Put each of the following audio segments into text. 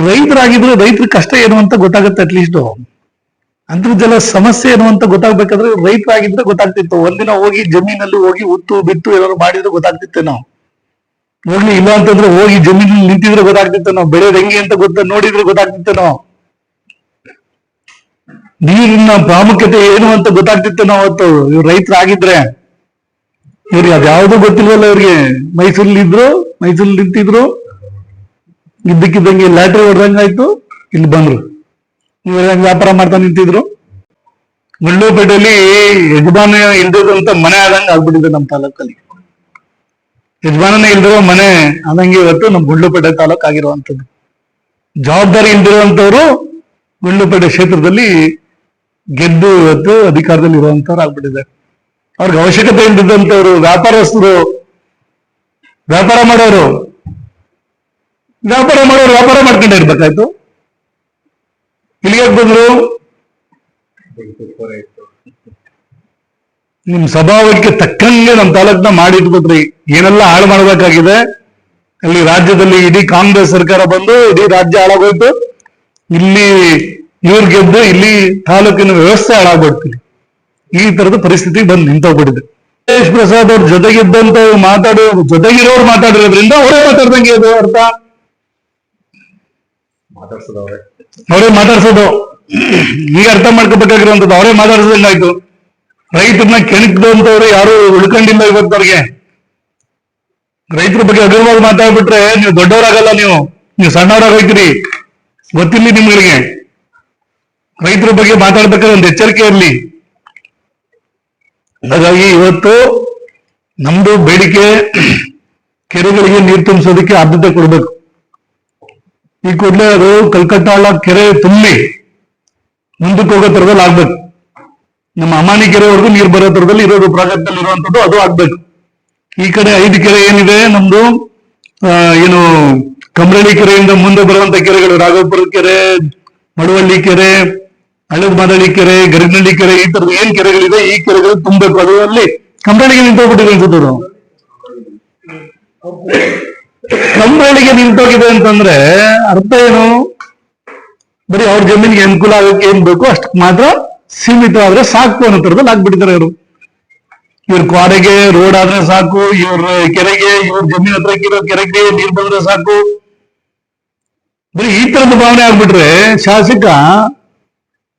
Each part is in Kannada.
ರೈತರಾಗಿದ್ರೆ ರೈತರ ಕಷ್ಟ ಏನು ಅಂತ ಗೊತ್ತಾಗುತ್ತೆ. ಅಟ್ಲೀಸ್ಟ್ ಅಂತರ್ಜಲ ಸಮಸ್ಯೆ ಏನು ಅಂತ ಗೊತ್ತಾಗ್ಬೇಕಾದ್ರೆ ರೈತರಾಗಿದ್ರೆ ಗೊತ್ತಾಗ್ತಿತ್ತು. ಒಂದಿನ ಹೋಗಿ ಜಮೀನಲ್ಲಿ ಹೋಗಿ ಉತ್ತು ಬಿತ್ತು ಏನಾದ್ರು ಮಾಡಿದ್ರೆ ಗೊತ್ತಾಗ್ತಿತ್ತು ನಾವು. ಹೋಗ್ಲಿ ಇಲ್ಲ ಅಂತಂದ್ರೆ ಹೋಗಿ ಜಮೀನಲ್ಲಿ ನಿಂತಿದ್ರೆ ಗೊತ್ತಾಗ್ತಿತ್ತು ನಾವು. ಬೆಳೆಯೋದು ಹೆಂಗೆ ಅಂತ ನೋಡಿದ್ರೆ ಗೊತ್ತಾಗ್ತಿತ್ತು ನಾವು. ನೀರಿನ ಪ್ರಾಮುಖ್ಯತೆ ಏನು ಅಂತ ಗೊತ್ತಾಗ್ತಿತ್ತು ನಾವು ಅವತ್ತು. ಇವ್ರು ರೈತರಾಗಿದ್ರೆ. ಇವ್ರಿಗೆ ಅದ್ಯಾವುದೂ ಗೊತ್ತಿಲ್ವಲ್ಲ ಇವ್ರಿಗೆ. ಮೈಸೂರಲ್ಲಿ ನಿಂತಿದ್ರು, ಇದ್ದಕ್ಕಿದ್ದಂಗೆ ಲ್ಯಾಟ್ರಿ ಹೊಡೆದಂಗಾಯ್ತು, ಇಲ್ಲಿ ಬಂದ್ರು. ಇವ್ರ ವ್ಯಾಪಾರ ಮಾಡ್ತಾ ನಿಂತಿದ್ರು. ಗುಂಡ್ಲುಪೇಟೆಯಲ್ಲಿ ಯಜಮಾನ ಇಲ್ದಿರೋಂತ ಮನೆ ಆದಂಗೆ ಆಗ್ಬಿಟ್ಟಿದೆ ನಮ್ಮ ತಾಲೂಕಲ್ಲಿ. ಯಜಮಾನನೇ ಇಲ್ದಿರೋ ಮನೆ ಆದಂಗೆ ಇವತ್ತು ನಮ್ಮ ಗುಂಡ್ಲುಪೇಟೆ ತಾಲೂಕು ಆಗಿರುವಂಥದ್ದು. ಜವಾಬ್ದಾರಿ ಇಲ್ದಿರುವಂತವ್ರು ಗುಂಡ್ಲುಪೇಟೆ ಕ್ಷೇತ್ರದಲ್ಲಿ ಗೆದ್ದು ಇವತ್ತು ಅಧಿಕಾರದಲ್ಲಿ ಇರುವಂತವ್ರು ಆಗ್ಬಿಟ್ಟಿದ್ದಾರೆ. ಅವ್ರಿಗೆ ಅವಶ್ಯಕತೆ ಇಲ್ದಿದ್ದಂಥವ್ರು ವ್ಯಾಪಾರಸ್ಥರು, ವ್ಯಾಪಾರ ಮಾಡೋರು ವ್ಯಾಪಾರ ಮಾಡ್ಕೊಂಡೇ ಇರ್ಬೇಕಾಯ್ತು. ಇಲ್ಲಿಗೆ ಬಂದ್ರು. ನಿಮ್ ಸ್ವಭಾವಕ್ಕೆ ತಕ್ಕಂಗೆ ನಮ್ಮ ತಾಲೂಕ್ನ ಮಾಡಿಟ್ಬಿಟ್ರಿ. ಏನೆಲ್ಲ ಹಾಳು ಮಾಡಬೇಕಾಗಿದೆ ಅಲ್ಲಿ. ರಾಜ್ಯದಲ್ಲಿ ಇಡೀ ಕಾಂಗ್ರೆಸ್ ಸರ್ಕಾರ ಬಂದು ಇಡೀ ರಾಜ್ಯ ಹಾಳಾಗೋಯ್ತು. ಇಲ್ಲಿ ಇವ್ರು ಗೆದ್ದು ಇಲ್ಲಿ ತಾಲೂಕಿನ ವ್ಯವಸ್ಥೆ ಹಾಳಾಗ್ಬಿಡ್ತೀವಿ. ಈ ತರದ ಪರಿಸ್ಥಿತಿ ಬಂದು ನಿಂತೋಗ್ಬಿಟ್ಟಿದೆ. ಸುರೇಶ್ ಪ್ರಸಾದ್ ಅವ್ರ ಜೊತೆಗಿದ್ದಂತ ಜೊತೆಗಿರೋರು ಮಾತಾಡಿರೋದ್ರಿಂದ ಅವರೇ ಮಾತಾಡ್ದಂಗೆ ಇದು ಅರ್ಥ. ಅವರೇ ಮಾತಾಡ್ಸೋದು ಈಗ ಅರ್ಥ ಮಾಡ್ಕೋಬೇಕಾಗಿರುವಂತದ್ದು. ಅವರೇ ಮಾತಾಡ್ಸೋದಂಗಾಯ್ತು. ರೈತರನ್ನ ಕೆಣಕ್ದಂತವ್ರು ಯಾರು ಉಳ್ಕೊಂಡಿಲ್ಲ ಇವತ್ತವ್ರಿಗೆ. ರೈತರ ಬಗ್ಗೆ ಅಗರ್ವಾಗಿ ಮಾತಾಡ್ಬಿಟ್ರೆ ನೀವು ದೊಡ್ಡವರಾಗಲ್ಲ, ನೀವು ಸಣ್ಣವರಾಗೋಯ್ತೀರಿ. ಗೊತ್ತಿಲ್ಲ ನಿಮ್ಗಳಿಗೆ. ರೈತರ ಬಗ್ಗೆ ಮಾತಾಡ್ಬೇಕಾದ್ರೆ ಒಂದು ಎಚ್ಚರಿಕೆ ಇರಲಿ. ಹಾಗಾಗಿ ಇವತ್ತು ನಮ್ದು ಬೇಡಿಕೆ ಕೆರೆಗಳಿಗೆ ನೀರು ತುಂಬಿಸೋದಕ್ಕೆ ಆದ್ಯತೆ ಕೊಡ್ಬೇಕು. ಈ ಕೂಡಲೇ ಅದು ಕಲ್ಕಟ್ಟಾಳ ಕೆರೆ ತುಂಬಿ ಮುಂದಕ್ಕೆ ಹೋಗೋ ತರದಲ್ಲಿ ಆಗ್ಬೇಕು. ನಮ್ಮ ಅಮಾನಿ ಕೆರೆವರೆಗೂ ನೀರು ಬರೋ ತರದಲ್ಲಿ ಇರೋದು ಪ್ರಾಜೆಕ್ಟ್ನಲ್ಲಿ ಇರುವಂತದ್ದು ಅದು ಆಗ್ಬೇಕು. ಈ ಕಡೆ 5 ಕೆರೆ ಏನಿದೆ ನಮ್ದು, ಏನು ಕಮರಳ್ಳಿ ಕೆರೆಯಿಂದ ಮುಂದೆ ಬರುವಂತ ಕೆರೆಗಳು, ರಾಘವಪುರ ಕೆರೆ, ಮಳವಳ್ಳಿ ಕೆರೆ, ಹಳ್ಳದ ಮಾದಳ್ಳಿ ಕೆರೆ, ಗರಿನಹಳ್ಳಿ ಕೆರೆ, ಈ ತರದ ಏನ್ ಕೆರೆಗಳಿದೆ ಈ ಕೆರೆಗಳು ತುಂಬಬೇಕು. ಅದು ಅಲ್ಲಿ ಕಮರಳ್ಳಿಗೆ ನಿಂತೋಗ್ಬಿಟ್ಟಿದೆ ಅನ್ಸುತ್ತದು. ಕಮರಳ್ಳಿಗೆ ನಿಂತೋಗಿದೆ ಅಂತಂದ್ರೆ ಅರ್ಥ ಏನು? ಬರೀ ಅವ್ರ ಜಮೀನಿಗೆ ಅನುಕೂಲ ಆಗೋಕೆ ಏನ್ ಬೇಕು ಅಷ್ಟು ಮಾತ್ರ ಸೀಮಿತವಾದ್ರೆ ಸಾಕು ಅನ್ನೋ ತರದಲ್ಲಿ ಆಗ್ಬಿಟ್ಟಿದ್ದಾರೆ ಇವರು. ಇವ್ರ ಕ್ವಾರೆಗೆ ರೋಡ್ ಆದ್ರೆ ಸಾಕು, ಇವ್ರ ಕೆರೆಗೆ, ಇವ್ರ ಜಮೀನ್ ಹತ್ರ ಇರೋ ಕೆರೆಗೆ ನೀರ್ ಬಂದ್ರೆ ಸಾಕು. ಬರೀ ಈ ತರದ ಭಾವನೆ ಆಗ್ಬಿಟ್ರೆ ಶಾಸಕ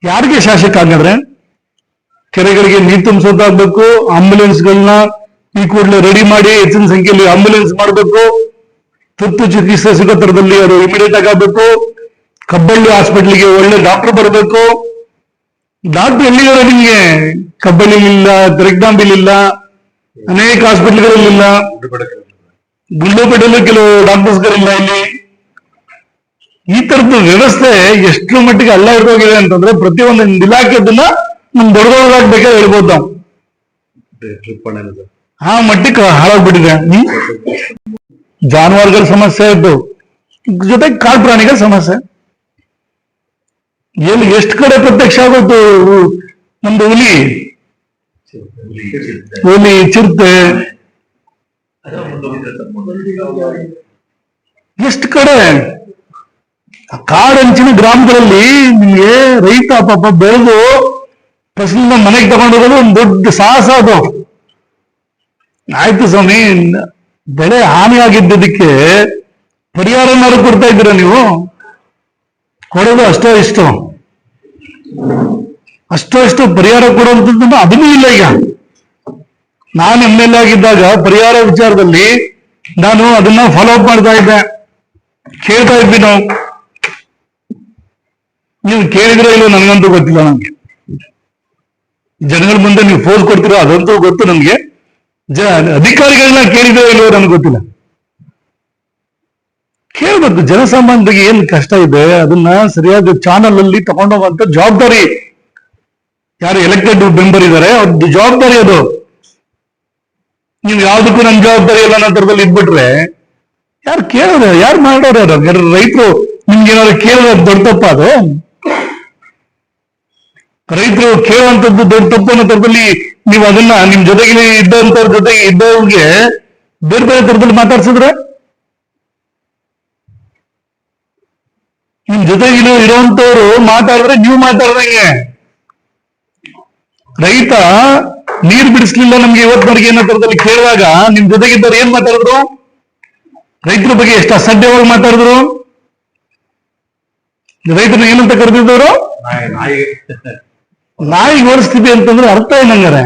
ಯಾರಿಗೆ ಶಾಸಕ ಆಗಿದ್ರೆ? ಕೆರೆಗಳಿಗೆ ನೀರು ತುಂಬಿಸೋದಾಗ್ಬೇಕು. ಆಂಬುಲೆನ್ಸ್ಗಳನ್ನ ಈ ಕೂಡಲೇ ರೆಡಿ ಮಾಡಿ ಹೆಚ್ಚಿನ ಸಂಖ್ಯೆಯಲ್ಲಿ ಆಂಬುಲೆನ್ಸ್ ಮಾಡಬೇಕು. ತುರ್ತು ಚಿಕಿತ್ಸೆ ಸಿಗೋ ತರದಲ್ಲಿ ಅದು ಇಮಿಡಿಯೇಟ್ ಆಗಬೇಕು. ಕಬ್ಬಳ್ಳಿ ಹಾಸ್ಪಿಟ್ಲಿಗೆ ಒಳ್ಳೆ ಡಾಕ್ಟರ್ ಬರಬೇಕು. ಡಾಕ್ಟರ್ ಎಲ್ಲಿದ್ದಾರೆ ನಿಮ್ಗೆ? ಕಬ್ಬಳ್ಳಿಲಿಲ್ಲ, ತೆರಗ್ದಾಂಬಿಲಿಲ್ಲ, ಅನೇಕ ಹಾಸ್ಪಿಟ್ಲ್ಗಳಲ್ಲಿಲ್ಲ. ಗುಂಡ್ಲುಪೇಟೆಯಲ್ಲೂ ಕೆಲವು ಡಾಕ್ಟರ್ಸ್ಗಳಿಲ್ಲ ಇಲ್ಲಿ. ಈ ತರದ ವ್ಯವಸ್ಥೆ ಎಷ್ಟು ಮಟ್ಟಿಗೆ ಅಲ್ಲ ಇರೋಗಿದೆ ಅಂತಂದ್ರೆ ಪ್ರತಿಯೊಂದು ಇಲಾಖೆದನ್ನ ನಮ್ ದೊಡ್ಡದಾಗಬೇಕಾದ್ರೆ ಹೇಳ್ಬೋದು ನಾವು. ಆ ಮಟ್ಟಿಗೆ ಹಾಳಾಗ್ಬಿಟ್ಟಿದೆ. ಜಾನುವಾರುಗಳ ಸಮಸ್ಯೆ ಆಯ್ತು, ಜೊತೆಗೆ ಕಾಡು ಪ್ರಾಣಿಗಳ ಸಮಸ್ಯೆ. ಎಲ್ಲಿ ಎಷ್ಟು ಕಡೆ ಪ್ರತ್ಯಕ್ಷ ಆಗೋಯ್ತು ನಮ್ದು ಹುಲಿ, ಚಿರತೆ, ಎಷ್ಟು ಕಡೆ ಕಾಡಂಚಿನ ಗ್ರಾಮಗಳಲ್ಲಿ ನಿಮ್ಗೆ ರೈತ ಪಾಪ ಬೆಳೆದು ಫಸಲನ್ನ ಮನೆಗೆ ತಗೊಂಡೋಗೋದು ಒಂದು ದೊಡ್ಡ ಸಾಹಸ ಅದು. ಆಯ್ತು ಸ್ವಾಮಿ, ಬೆಳೆ ಹಾನಿ ಆಗಿದ್ದಕ್ಕೆ ಪರಿಹಾರನಾದ್ರು ಕೊಡ್ತಾ ಇದ್ದೀರಾ ನೀವು? ಕೊಡೋದು ಅಷ್ಟೋ ಪರಿಹಾರ ಕೊಡುವಂಥದ್ದು ಅದನ್ನೂ ಇಲ್ಲ. ಈಗ ನಾನು MLA ಆಗಿದ್ದಾಗ ಪರಿಹಾರ ವಿಚಾರದಲ್ಲಿ ನಾನು ಅದನ್ನ ಫಾಲೋ ಅಪ್ ಮಾಡ್ತಾ ಇದ್ದೆ, ಕೇಳ್ತಾ ಇದ್ವಿ ನಾವು. ನೀವು ಕೇಳಿದ್ರೆ ಇಲ್ಲ ನನಗಂತೂ ಗೊತ್ತಿಲ್ಲ. ನಮ್ಗೆ ಜನಗಳ ಮುಂದೆ ನೀವು ಫೋರ್ಸ್ ಕೊಡ್ತೀರೋ ಅದಂತೂ ಗೊತ್ತು ನಮ್ಗೆ. ಅಧಿಕಾರಿಗಳನ್ನ ಕೇಳಿದ್ರೆ ಇಲ್ಲವೋ ನನಗೆ ಗೊತ್ತಿಲ್ಲ. ಕೇಳ್ಬೇಕು, ಜನಸಾಮಾನ್ಯರಿಗೆ ಏನ್ ಕಷ್ಟ ಇದೆ ಅದನ್ನ ಸರಿಯಾದ ಚಾನಲ್ ಅಲ್ಲಿ ತಗೊಂಡೋಗುವಂತ ಜವಾಬ್ದಾರಿ ಯಾರು ಎಲೆಕ್ಟೆಡ್ ಮೆಂಬರ್ ಇದ್ದಾರೆ ಅವ್ರದ್ದು ಜವಾಬ್ದಾರಿ ಅದು. ನೀವು ಯಾವ್ದಕ್ಕೂ ನನ್ ಜವಾಬ್ದಾರಿ ಇಲ್ಲ ಅನ್ನೋ ತರದಲ್ಲಿ ಇದ್ಬಿಟ್ರೆ ಯಾರು ಕೇಳೋರು, ಯಾರು ಮಾಡೋರು? ಯಾರು ರೈತರು ನಿಮ್ಗೆ ಏನಾದ್ರು ಕೇಳೋದು ದೊಡ್ಡ ತಪ್ಪ? ಅದು ರೈತರು ಕೇಳುವಂತದ್ದು ದೊಡ್ಡ ತಪ್ಪು ಅನ್ನೋ ತರದಲ್ಲಿ ನೀವು ಅದನ್ನ ನಿಮ್ ಜೊತೆಗೆ ಇದ್ದಂತವ್ರ ಜೊತೆಗೆ ಇದ್ದವ್ರಿಗೆ ಬೇರೆ ಬೇರೆ ತರದಲ್ಲಿ ಮಾತಾಡ್ಸಿದ್ರೆ ನಿಮ್ ಜೊತೆಗಿನ ಇರುವಂತವ್ರು ಮಾತಾಡಿದ್ರೆ ನೀವು ಮಾತಾಡ್ದಂಗೆ. ರೈತ ನೀರ್ ಬಿಡಿಸ್ಲಿಲ್ಲ ನಮ್ಗೆ ಇವತ್ತಿನವರೆಗೆ ಏನಂತರದಲ್ಲಿ ಕೇಳಿದಾಗ ನಿಮ್ ಜೊತೆಗಿದ್ದವ್ರು ಏನ್ ಮಾತಾಡಿದ್ರು? ರೈತರ ಬಗ್ಗೆ ಎಷ್ಟು ಅಸಡ್ಯವಾಗಿ ಮಾತಾಡಿದ್ರು. ರೈತನ ಏನಂತ ಕರೆದಿದ್ದವರು? ನಾಯಿಗೆ ಹೋಲಿಸ್ತಿದ್ದೆ ಅಂತಂದ್ರೆ ಅರ್ಥ ಏನಂಗಾರೆ?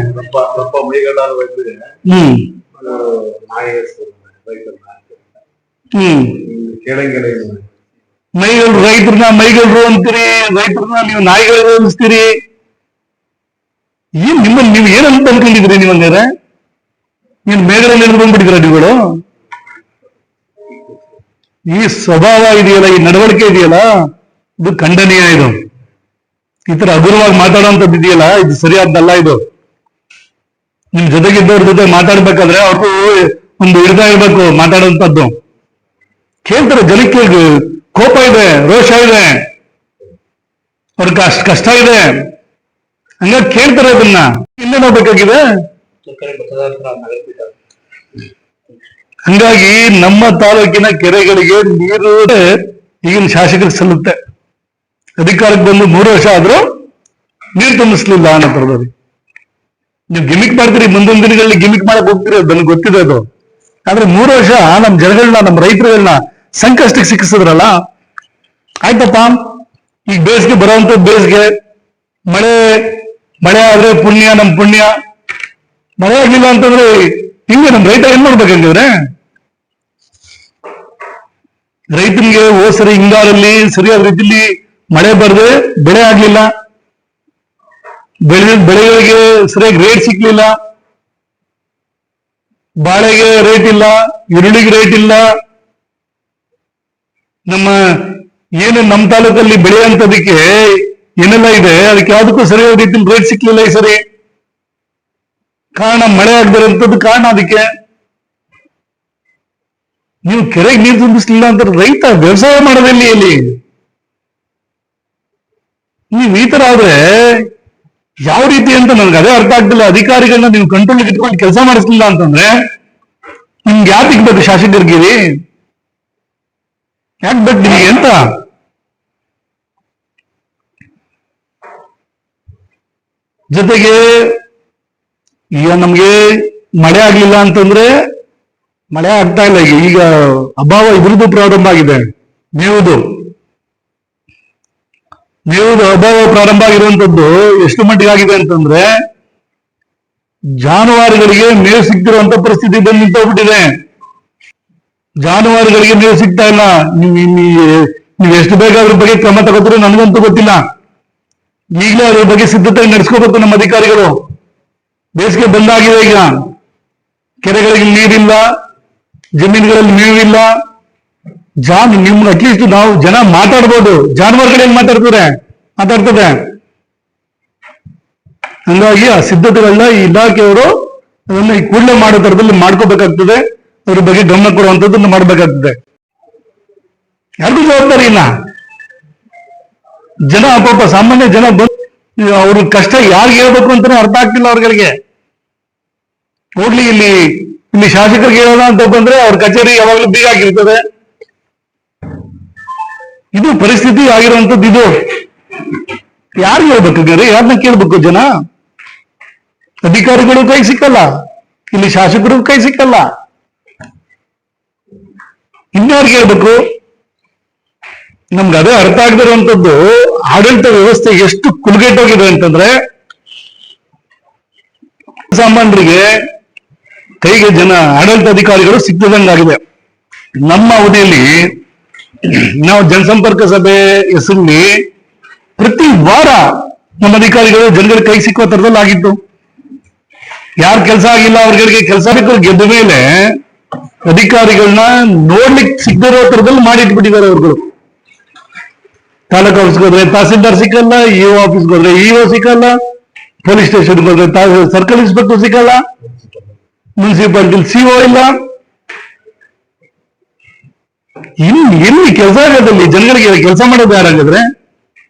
ಮೈಗಳ್ರು, ರೈತರನ್ನ ಮೈಗಳ್ರು ಅಂತೀರಿ, ರೈತರನ್ನ ನೀವು ನಾಯಿಗಳಿಗೆ ಹೋಲಿಸ್ತೀರಿ. ಏನ್ ನಿಮ್ಮಲ್ಲಿ ನೀವು ಏನಂತ ಅನ್ಕೊಂಡಿದ್ರಿ? ನೀವು ಹಂಗಾರೆ ಏನ್ ಮೇಘದಲ್ಲಿ ಎಳೆದು ಬಂದ್ಬಿಟ್ಟಿದ್ರ ನೀವುಗಳು? ಈ ಸ್ವಭಾವ ಇದೆಯಲ್ಲ, ಈ ನಡವಳಿಕೆ ಇದೆಯಲ್ಲ, ಇದು ಖಂಡನೀಯ. ಇದು ಈ ತರ ಹಗುರವಾಗಿ ಮಾತಾಡುವಂಥದ್ದು ಇದೆಯಲ್ಲ, ಇದು ಸರಿಯಾದ್ದಲ್ಲ. ಇದು ನಿಮ್ ಜೊತೆಗಿದ್ದವ್ರ ಜೊತೆ ಮಾತಾಡ್ಬೇಕಾದ್ರೆ ಅವ್ರಿಗೂ ಒಂದು ಹಿಡಿತ ಇರ್ಬೇಕು ಮಾತಾಡುವಂಥದ್ದು. ಕೇಳ್ತಾರೆ, ಜನಕ್ಕೆ ಕೋಪ ಇದೆ, ರೋಷ ಇದೆ, ಅವ್ರಿಗೆ ಅಷ್ಟು ಕಷ್ಟ ಇದೆ, ಹಂಗಾಗಿ ಕೇಳ್ತಾರೆ. ಅದನ್ನ ಇಲ್ಲೇ ನೋಡ್ಬೇಕಾಗಿದೆ. ಹಂಗಾಗಿ ನಮ್ಮ ತಾಲೂಕಿನ ಕೆರೆಗಳಿಗೆ ನೀರು ಈಗಿನ ಶಾಸಕರಿಗೆ ಸಲ್ಲುತ್ತೆ. ಅಧಿಕಾರಕ್ಕೆ ಬಂದು 3 ವರ್ಷ ಆದ್ರೂ ನೀರು ತುಂಬಿಸ್ಲಿಲ್ಲ ಅನ್ನೋ ಥರದಲ್ಲಿ ನೀವು ಗಿಮಿಕ್ ಮಾಡ್ತೀರಿ. ಮುಂದಿನ ದಿನಗಳಲ್ಲಿ ಗಿಮಿಕ್ ಮಾಡಕ್ ಹೋಗ್ತೀರಿ, ನನಗೆ ಗೊತ್ತಿದೆ ಅದು. ಆದ್ರೆ 3 ವರ್ಷ ನಮ್ಮ ಜನಗಳನ್ನ, ನಮ್ಮ ರೈತರುಗಳನ್ನ ಸಂಕಷ್ಟಕ್ಕೆ ಸಿಕ್ಕಿಸಿದ್ರಲ್ಲ, ಆಯ್ತಪ್ಪ. ಈಗ ಬೇಸಿಗೆ ಬರುವಂತ ಬೇಸಿಗೆ, ಮಳೆ ಆದ್ರೆ ಪುಣ್ಯ, ನಮ್ ಪುಣ್ಯ. ಮಳೆ ಆಗ್ಲಿಲ್ಲ ಅಂತಂದ್ರೆ ಹಿಂಗೆ ನಮ್ ರೈತ ಏನ್ ಮಾಡ್ಬೇಕಂದ್ರೆ, ರೈತನಿಗೆ ಹೋದ್ಸರಿ ಹಿಂಗಾರಲ್ಲಿ ಸರಿಯಾದ ರೀತಿಯಲ್ಲಿ ಮಳೆ ಬರದೆ ಬೆಳೆ ಆಗ್ಲಿಲ್ಲ, ಬೆಳೆಗಳಿಗೆ ಸರಿಯಾಗಿ ರೇಟ್ ಸಿಗ್ಲಿಲ್ಲ, ಬಾಳೆಗೆ ರೇಟ್ ಇಲ್ಲ, ಈರುಳ್ಳಿಗೆ ರೇಟ್ ಇಲ್ಲ. ನಮ್ಮ ತಾಲೂಕಲ್ಲಿ ಬೆಳೆಯುವಂಥದಕ್ಕೆ ಏನೆಲ್ಲ ಇದೆ, ಅದಕ್ಕೆ ಯಾವುದಕ್ಕೂ ಸರಿಯಾದ ರೀತಿಯಲ್ಲಿ ರೇಟ್ ಸಿಕ್ಲಿಲ್ಲ ಈ ಸರಿ. ಕಾರಣ ಮಳೆ ಆಗದಿರೋಂಥದ್ದು ಕಾರಣ. ಅದಕ್ಕೆ ನೀವು ಕೆರೆಗೆ ನೀರು ತುಂಬಿಸ್ಲಿಲ್ಲ ಅಂತ ರೈತ ವ್ಯವಸಾಯ ಮಾಡೋದಿಲ್ಲ ಇಲ್ಲಿ. ನೀವು ಈ ತರ ಆದ್ರೆ ಯಾವ ರೀತಿ ಅಂತ ನನ್ಗೆ ಅದೇ ಅರ್ಥ ಆಗ್ತಿಲ್ಲ. ಅಧಿಕಾರಿಗಳನ್ನ ನೀವು ಕಂಟ್ರೋಲ್ ಇಟ್ಕೊಂಡು ಕೆಲಸ ಮಾಡಿಸ್ಲಿಲ್ಲ ಅಂತಂದ್ರೆ ನಿಮ್ಗೆ ಯಾಕೆ ಸಿಗ್ಬೇಕು? ಶಾಸಕರಿಗಿರಿ ಯಾಕೆ ಬೇಕು ನಿಮಗೆ ಅಂತ? ಜೊತೆಗೆ ಈಗ ನಮ್ಗೆ ಮಳೆ ಆಗ್ಲಿಲ್ಲ ಅಂತಂದ್ರೆ, ಮಳೆ ಆಗ್ತಾ ಇಲ್ಲ. ಈಗ ಅಭಾವ ಇದ್ರದ್ದು ಪ್ರಾರಂಭ ಆಗಿದೆ. ಮೇವುದು ಅಭಾವ ಪ್ರಾರಂಭ ಆಗಿರುವಂತದ್ದು ಎಷ್ಟು ಮಟ್ಟಿಗೆ ಆಗಿದೆ ಅಂತಂದ್ರೆ, ಜಾನುವಾರುಗಳಿಗೆ ಮೇವು ಸಿಗ್ತಿರುವಂತ ಪರಿಸ್ಥಿತಿ ಬಂದು ನಿಂತೋಗ್ಬಿಟ್ಟಿದೆ. ಜಾನುವಾರುಗಳಿಗೆ ಮೇವು ಸಿಗ್ತಾ ಇಲ್ಲ. ನೀವು ಎಷ್ಟು ಬೇಗ ಅದ್ರ ಬಗ್ಗೆ ಕ್ರಮ ತಗೋತೀರೋ ನನಗಂತೂ ಗೊತ್ತಿಲ್ಲ. ಈಗಲೇ ಅದ್ರ ಬಗ್ಗೆ ಸಿದ್ಧತೆ ನಡೆಸ್ಕೋಬೇಕು ನಮ್ಮ ಅಧಿಕಾರಿಗಳು. ಬೇಸಿಗೆ ಬಂದಾಗಿದೆ. ಈಗ ಕೆರೆಗಳಿಗೆ ನೀರಿಲ್ಲ, ಜಮೀನುಗಳಲ್ಲಿ ಮೇವಿಲ್ಲ. ನಿಮ್ಗೆ ಅಟ್ಲೀಸ್ಟ್ ನಾವು ಜನ ಮಾತಾಡ್ಬೋದು, ಜಾನುವಾರುಗಳೇನ್ ಮಾತಾಡ್ತದೆ. ಹಂಗಾಗಿ ಆ ಸಿದ್ಧತೆಗಳನ್ನ ಈ ಇಲಾಖೆಯವರು ಅದನ್ನ ಈ ಕೂಡಲೇ ಮಾಡೋ ತರದಲ್ಲಿ ಮಾಡ್ಕೋಬೇಕಾಗ್ತದೆ. ಅದ್ರ ಬಗ್ಗೆ ಗಮನ ಕೊಡುವಂಥದ್ದನ್ನು ಮಾಡ್ಬೇಕಾಗ್ತದೆ. ಯಾರಿಗೂ ಜವಾಬ್ದಾರಿ ಇಲ್ಲ. ಜನ ಪಾಪ ಸಾಮಾನ್ಯ ಜನ ಬಂದು ಅವ್ರ ಕಷ್ಟ ಯಾರಿಗೆ ಹೇಳ್ಬೇಕು ಅಂತಾನೆ ಅರ್ಥ ಆಗ್ತಿಲ್ಲ ಅವ್ರಿಗೆ. ಹೋಗ್ಲಿ, ಇಲ್ಲಿ ಶಾಸಕರಿಗೆ ಹೇಳೋಣ ಅಂತ ಬಂದ್ರೆ ಅವ್ರ ಕಚೇರಿ ಯಾವಾಗಲೂ ಬೀಗ ಆಗಿರ್ತದೆ. ಇದು ಪರಿಸ್ಥಿತಿ ಆಗಿರುವಂತದ್ದು. ಇದು ಯಾರಿಗೆ ಹೇಳ್ಬೇಕಾದ್ರೆ ಯಾರನ್ನ ಕೇಳ್ಬೇಕು? ಜನ, ಅಧಿಕಾರಿಗಳು ಕೈ ಸಿಕ್ಕಲ್ಲ, ಇಲ್ಲಿ ಶಾಸಕರು ಕೈ ಸಿಕ್ಕಲ್ಲ, ಇನ್ಯಾರಿಗೆ ಹೇಳ್ಬೇಕು? ನಮ್ಗೆ ಅದೇ ಅರ್ಥ ಆಗದಿರುವಂತದ್ದು ಆಡಳಿತ ವ್ಯವಸ್ಥೆ ಎಷ್ಟು ಕುಲುಗೆಟ್ಟೋಗಿದೆ ಅಂತಂದ್ರೆ, ಸಾಮಾನ್ಯರಿಗೆ ಕೈಗೆ ಆಡಳಿತ ಅಧಿಕಾರಿಗಳು ಸಿಕ್ಕದಂಗಾಗಿದೆ. ನಮ್ಮ ಅವಧಿಯಲ್ಲಿ ನಾವು ಜನಸಂಪರ್ಕ ಸಭೆ ಹೆಸರಲ್ಲಿ ಪ್ರತಿ ವಾರ ನಮ್ಮ ಅಧಿಕಾರಿಗಳು ಜನಗಳ ಕೈ ಸಿಕ್ಕುವ ತರದಲ್ಲಿ ಆಗಿತ್ತು. ಯಾರು ಕೆಲಸ ಆಗಿಲ್ಲ ಅವ್ರಿಗೆ ಕೆಲಸ ಗೆದ್ದ ಮೇಲೆ ಅಧಿಕಾರಿಗಳನ್ನ ನೋಡ್ಲಿಕ್ಕೆ ಸಿಗದಿರೋ ತರದಲ್ಲಿ ಮಾಡಿಟ್ಬಿಟ್ಟಿದ್ದಾರೆ ಅವ್ರುಗಳು. ತಾಲೂಕು ಆಫೀಸ್ಗೆ ಹೋದ್ರೆ ತಹಸೀಲ್ದಾರ್ ಸಿಕ್ಕಲ್ಲ, ಇಒ ಆಫೀಸ್ಗೆ ಹೋದ್ರೆ ಇಒ ಸಿಕ್ಕಲ್ಲ, ಪೊಲೀಸ್ ಸ್ಟೇಷನ್ಗೆ ಹೋದ್ರೆ ಸರ್ಕಲ್ ಇನ್ಸ್ಪೆಕ್ಟರ್ ಸಿಕ್ಕಲ್ಲ, ಮುನ್ಸಿಪಾಲಿಟಿ ಸಿಒ ಇಲ್ಲ. ಎಲ್ಲಿ ಕೆಲಸ ಆಗೋದಲ್ಲಿ ಜನಗಳಿಗೆ ಕೆಲಸ ಮಾಡೋದು ಯಾರಾಗಿದ್ರೆ?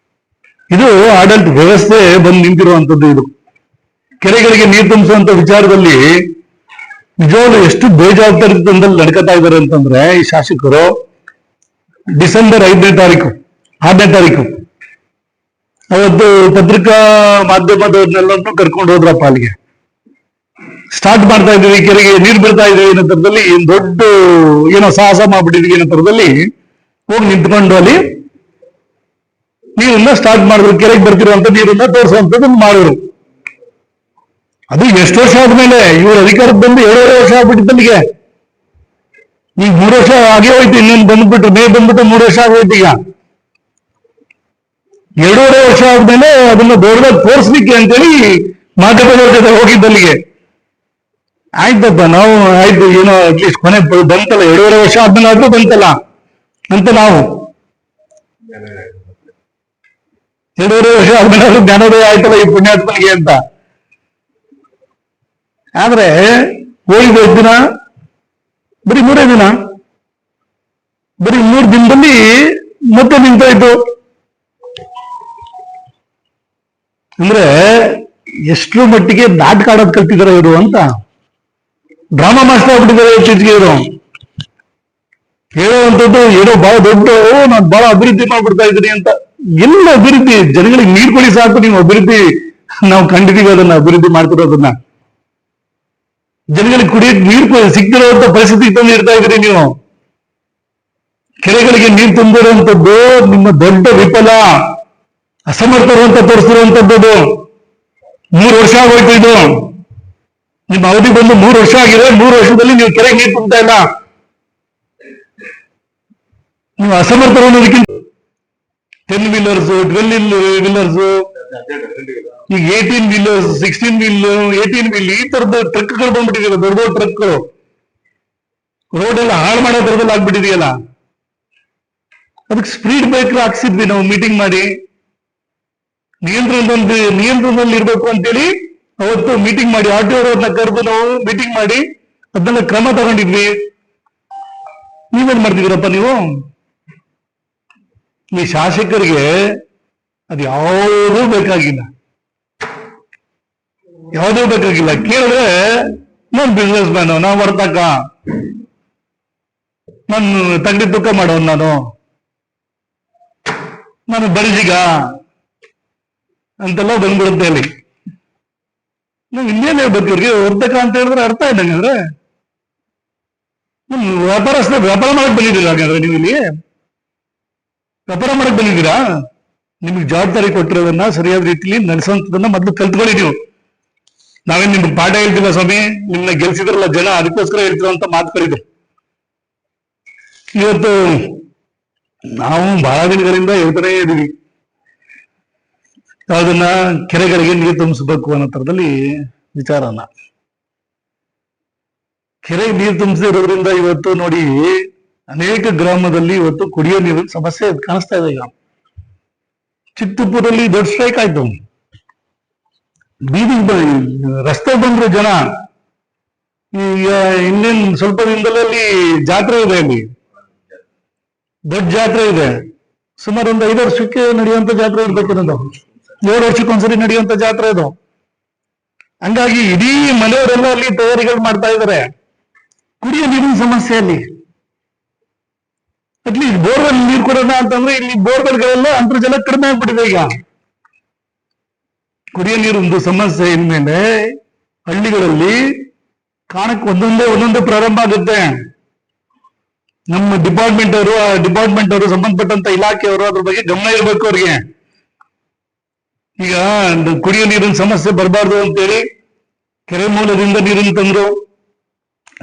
ಇದು ಆಡಳಿತ ವ್ಯವಸ್ಥೆ ಬಂದು ನಿಂತಿರುವಂತದ್ದು. ಇದು ಕೆರೆಗಳಿಗೆ ನೀರು ತುಂಬಿಸುವಂತ ವಿಚಾರದಲ್ಲಿ ನಿಜವಾಗ್ಲೂ ಎಷ್ಟು ಬೇಜವಾಬ್ದಾರಿತನದಲ್ಲಿ ನಡ್ಕೊತಾ ಇದ್ದಾರೆ ಅಂತಂದ್ರೆ, ಈ ಶಾಸಕರು ಡಿಸೆಂಬರ್ 5ನೇ ತಾರೀಕು 6ನೇ ತಾರೀಕು ಅವತ್ತು ಪತ್ರಿಕಾ ಮಾಧ್ಯಮದವ್ರನ್ನೆಲ್ಲರನ್ನು ಕರ್ಕೊಂಡು ಹೋದ್ರಪ್ಪ ಅಲ್ಲಿಗೆ. ಸ್ಟಾರ್ಟ್ ಮಾಡ್ತಾ ಇದ್ವಿ, ಕೆರೆಗೆ ನೀರು ಬಿಡ್ತಾ ಇದ್ವಿ ಅನ್ನೋ ತರದಲ್ಲಿ, ದೊಡ್ಡ ಏನೋ ಸಾಹಸ ಮಾಡ್ಬಿಟ್ಟಿದ್ವಿ ಅನ್ನೋ ತರದಲ್ಲಿ ಹೋಗಿ ನಿಂತ್ಕೊಂಡು ಅಲ್ಲಿ ನೀರನ್ನ ಸ್ಟಾರ್ಟ್ ಮಾಡಿದ್ರು. ಕೆರೆಗೆ ಬರ್ತಿರುವಂತ ನೀರನ್ನ ತೋರಿಸುವಂತದ್ದು ಮಾಡಿದ್ರು. ಅದು ಎಷ್ಟು ವರ್ಷ ಆದ್ಮೇಲೆ ಇವರು ಅಧಿಕಾರಕ್ಕೆ ಬಂದು 7.5 ವರ್ಷ ಆಗ್ಬಿಟ್ಟಿದ್ದಲ್ಲಿಗೆ. ಈಗ 3 ವರ್ಷ ಆಗೇ ಹೋಯ್ತು. ಇನ್ನೇನು ಬಂದ್ಬಿಟ್ಟು ಮೇ ಬಂದ್ಬಿಟ್ಟು 3 ವರ್ಷ ಆಗೋಯ್ತು. ಈಗ 2.5 ವರ್ಷ ಆದ್ಮೇಲೆ ಅದನ್ನ ದೊಡ್ಡದಾಗಿ ತೋರಿಸ್ಲಿಕ್ಕೆ ಅಂತೇಳಿ ಮಾಧ್ಯಮದವ್ರ ಜೊತೆ ಹೋಗಿದ್ದಲ್ಲಿಗೆ. ಆಯ್ತಪ್ಪ, ನಾವು ಆಯ್ತು, ಏನೋ ಅಟ್ಲೀಸ್ಟ್ ಕೊನೆ ಬಂತಲ್ಲ, 2.5 ವರ್ಷ ಆದ್ಮೇಲೆ ಆದ್ರೂ ಬಂತಲ್ಲ ಅಂತ ನಾವು 2.5 ವರ್ಷ ಆದ್ಮೇಲೆ ಆದ್ರೂ ಜ್ಞಾನೋದಯ ಆಯ್ತಲ್ಲ ಈ ಪುಣ್ಯಾತ್ಮನಿಗೆ ಅಂತ. ಆದ್ರೆ ಹೋಗಿದ್ದು ಎಷ್ಟು ದಿನ? ಬರೀ 3 ದಿನ. ಬರೀ 3 ದಿನದಲ್ಲಿ ಮತ್ತೆ ನಿಂತೋಯ್ತು. ಅಂದ್ರೆ ಎಷ್ಟರ ಮಟ್ಟಿಗೆ ನಾಟಕ ಆಡೋದು ಕಲ್ತಿದ್ದಾರೆ ಇವರು ಅಂತ. ಡ್ರಾಮಾ ಮಾಸ್ಟರ್ ಆಗ್ಬಿಟ್ಟಿದ್ದಾರೆ ಇತ್ತೀಚೆಗೆ ಇವರು. ಹೇಳುವಂಥದ್ದು ಏನೋ ಬಹಳ ದೊಡ್ಡ, ನಾನು ಬಹಳ ಅಭಿವೃದ್ಧಿ ಮಾಡ್ಬಿಡ್ತಾ ಇದ್ದೀನಿ ಅಂತ. ಎಲ್ಲ ಅಭಿವೃದ್ಧಿ? ಜನಗಳಿಗೆ ನೀರು ಕೊಡಿ ಸಾಕು, ನೀವು ಅಭಿವೃದ್ಧಿ ನಾವು ಕಂಡಿದ್ದೀವಿ ಅದನ್ನ ಅಭಿವೃದ್ಧಿ ಮಾಡ್ತಿರೋದನ್ನ. ಜನಗಳಿಗೆ ಕುಡಿಯಕ್ಕೆ ನೀರು ಸಿಗ್ತಿರುವಂತ ಪರಿಸ್ಥಿತಿ ತಂದು ಇರ್ತಾ ಇದ್ರಿ ನೀವು. ಕೆರೆಗಳಿಗೆ ನೀರು ತುಂಬಿರುವಂತದ್ದು ನಿಮ್ಮ ದೊಡ್ಡ ವಿಫಲ, ಅಸಮರ್ಥರು ಅಂತ ತೋರಿಸ್ತಿರುವಂತದ್ದು. 3 ವರ್ಷ ಆಗೋಯ್ತು ಇದು. ನಿಮ್ಮ ಅವಧಿ ಬಂದು 3 ವರ್ಷ ಆಗಿದೆ. 3 ವರ್ಷದಲ್ಲಿ ನೀವು ಕೆರೆಗೆ ನೀರು ತುಂಬ್ತಾ ಇಲ್ಲ. ನೀವು ಅಸಮರ್ಥರು ಅನ್ನೋದಕ್ಕಿಂತ 10 ವೀಲರ್ಸ್, 12 ವೀಲರ್ಸ್, ಈಗ 18 ವೀಲರ್ಸ್, 16 ವೀಲ್, 18 ವೀಲ್, ಈ ತರದ ಟ್ರಕ್ಗಳು ಬಂದ್ಬಿಟ್ಟಿದೆಯಲ್ಲ, ದೊಡ್ಡ ದೊಡ್ಡ ಟ್ರಕ್ಗಳು. ರೋಡ್ ಎಲ್ಲ ಹಾಳು ಮಾಡೋ ತರದಲ್ಲಿ ಆಗ್ಬಿಟ್ಟಿದೆಯಲ್ಲ. ಅದಕ್ಕೆ ಸ್ಪೀಡ್ ಬ್ರೇಕರ್ ಹಾಕ್ಸಿದ್ವಿ ನಾವು ಮೀಟಿಂಗ್ ಮಾಡಿ. ನಿಯಂತ್ರಣದಲ್ಲಿ ಇರ್ಬೇಕು ಅಂತೇಳಿ ಅವತ್ತು ಮೀಟಿಂಗ್ ಮಾಡಿ, RTO ಅವ್ರನ್ನ ಕರೆದು ನಾವು ಮೀಟಿಂಗ್ ಮಾಡಿ ಅದನ್ನೆಲ್ಲ ಕ್ರಮ ತಗೊಂಡಿದ್ವಿ. ನೀವೇನ್ ಮಾಡ್ತಿದ್ದೀರಪ್ಪ ನೀವು? ಈ ಶಾಸಕರಿಗೆ ಅದು ಯಾವುದೂ ಬೇಕಾಗಿಲ್ಲ, ಯಾವುದೂ ಬೇಕಾಗಿಲ್ಲ. ಕೇಳಿದ್ರೆ ನಾನು ಬಿಸ್ನೆಸ್ ಮ್ಯಾನ್, ನಾವು ವರ್ತಕ, ನಾನು ತಗಡಿ ತೂಕ ಮಾಡೋನು, ನಾನು ಬರಿಜಿಗ ಅಂತೆಲ್ಲ ಬಂದ್ಬಿಡುತ್ತೆ ಅಲ್ಲಿ. ನಾವು ಇನ್ನೇನ್ ಹೇಳ್ಬೇಕು ಇವ್ರಿಗೆ? ವರ್ತಕ ಅಂತ ಹೇಳಿದ್ರೆ ಅರ್ಥ ಇದ್ದಂಗೆ. ಅಂದ್ರೆ ವ್ಯಾಪಾರ ಮಾಡಕ್ ಬಂದಿದ್ದೀರಾ? ಹಾಗಾದ್ರೆ ನೀವು ಇಲ್ಲಿ ವ್ಯಾಪಾರ ಮಾಡಕ್ ಬಂದಿದ್ದೀರಾ? ನಿಮ್ಗೆ ಜವಾಬ್ದಾರಿ ಕೊಟ್ಟಿರೋದನ್ನ ಸರಿಯಾದ ರೀತಿಯಲ್ಲಿ ನಡೆಸುವಂತದನ್ನ ಮೊದಲು ಕಲ್ತ್ಕೊಳ್ಳಿ ನೀವು. ನಾವೇನ್ ನಿಮ್ಗೆ ಪಾಠ ಹೇಳ್ತಿಲ್ಲ ಸ್ವಾಮಿ, ನಿಮ್ನ ಗೆಲ್ಸಿದ್ರಲ್ಲ ಜನ, ಅದಕ್ಕೋಸ್ಕರ ಹೇಳ್ತಿರೋ ಅಂತ ಮಾತು ಕರೀದ್ರು. ಇವತ್ತು ನಾವು ಬಹಳ ದಿನಗಳಿಂದ ಹೇಳ್ತಾನೆ ಇದೀವಿ, ಅದನ್ನ ಕೆರೆಗಳಿಗೆ ನೀರು ತುಂಬಿಸ್ಬೇಕು ಅನ್ನೋ ತರದಲ್ಲಿ ವಿಚಾರನ. ಕೆರೆಗೆ ನೀರು ತುಂಬಿಸಿರೋದ್ರಿಂದ ಇವತ್ತು ನೋಡಿ ಅನೇಕ ಗ್ರಾಮದಲ್ಲಿ ಇವತ್ತು ಕುಡಿಯೋ ನೀರಿನ ಸಮಸ್ಯೆ ಕಾಣಿಸ್ತಾ ಇದೆ. ಈಗ ಚಿತ್ತಪುರಲ್ಲಿ ದೊಡ್ಡ ಸ್ಟ್ರೈಕ್ ಆಯ್ತು. ಬೀದಿಗೆ ರಸ್ತೆ ಬಂದ್ರು ಜನ. ಈಗ ಇನ್ನೇನ್ ಸ್ವಲ್ಪ ದಿನದಲ್ಲಿ ಅಲ್ಲಿ ಜಾತ್ರೆ ಇದೆ, ಅಲ್ಲಿ ದೊಡ್ಡ ಜಾತ್ರೆ ಇದೆ. ಸುಮಾರು ಒಂದು 5 ವರ್ಷಕ್ಕೆ ನಡೆಯುವಂತ ಜಾತ್ರೆ ಇರ್ಬೇಕು. ಅನ್ನೋದು 7 ವರ್ಷಕ್ಕೊಂದ್ಸರಿ ನಡೆಯುವಂತ ಜಾತ್ರೆ ಇದು. ಹಂಗಾಗಿ ಇಡೀ ಮನೆಯವರೆಲ್ಲ ಅಲ್ಲಿ ತಯಾರಿಗಳು ಮಾಡ್ತಾ ಇದ್ದಾರೆ. ಕುಡಿಯೋ ನೀರಿನ ಸಮಸ್ಯೆ ಅಲ್ಲಿ ಅಟ್ಲೀಸ್ಟ್ ಬೋರ್ವೆಲ್ ನೀರು ಕೊಡೋಣ ಅಂತಂದ್ರೆ ಇಲ್ಲಿ ಬೋರ್ವೆಲ್ಗಳೆಲ್ಲ ಅಂತರ್ಜಲ ಕಡಿಮೆ ಆಗ್ಬಿಟ್ಟಿದೆ. ಈಗ ಕುಡಿಯೋ ನೀರೊಂದು ಸಮಸ್ಯೆ ಇನ್ಮೇಲೆ ಹಳ್ಳಿಗಳಲ್ಲಿ ಕಾಣಕ್ಕೆ ಒಂದೊಂದೇ ಪ್ರಾರಂಭ ಆಗುತ್ತೆ. ನಮ್ಮ ಡಿಪಾರ್ಟ್ಮೆಂಟ್ ಅವರು ಸಂಬಂಧಪಟ್ಟಂತ ಇಲಾಖೆಯವರು ಅದ್ರ ಬಗ್ಗೆ ಗಮನ ಇರಬೇಕು ಅವ್ರಿಗೆ. ಈಗ ಕುಡಿಯೋ ನೀರಿನ ಸಮಸ್ಯೆ ಬರಬಾರ್ದು ಅಂತೇಳಿ ಕೆರೆ ಮೂಲದಿಂದ ನೀರನ್ನು ತಂದ್ರು.